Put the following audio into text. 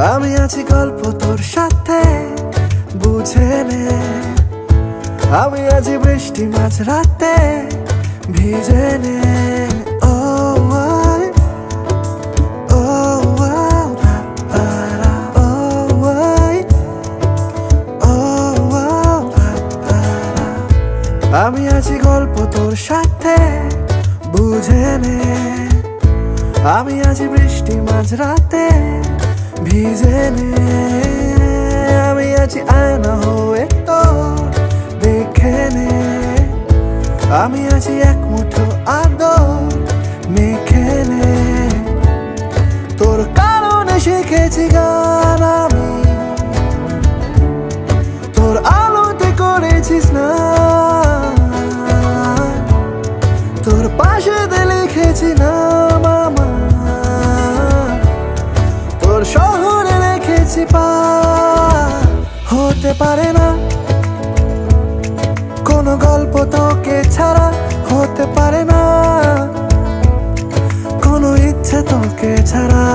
আমি আছি গল্প তোর সাথে বুঝে নে, আমি আছি বৃষ্টি মাঝ রাতে ভিজে নে। ও আমি আছি গল্প তোর সাথে বুঝে নে, আমি আছি বৃষ্টি মাঝ রাতে ভিজে নে। আমি আছি আয়না হয়ে তোর দেখে নে, আমি আছি এক মুঠো আদর মেখে নে। তোর কারণে শিখেছি গান আমি, তোর আলোতে করেছি স্নান, তোর পাশেতে লিখেছি নাম আমার, তোর শহরে রেখেছি পার। হতে পারে না কোনো গল্প তোকে ছাড়া, হতে পারে না কোনো ইচ্ছে তোকে ছাড়া।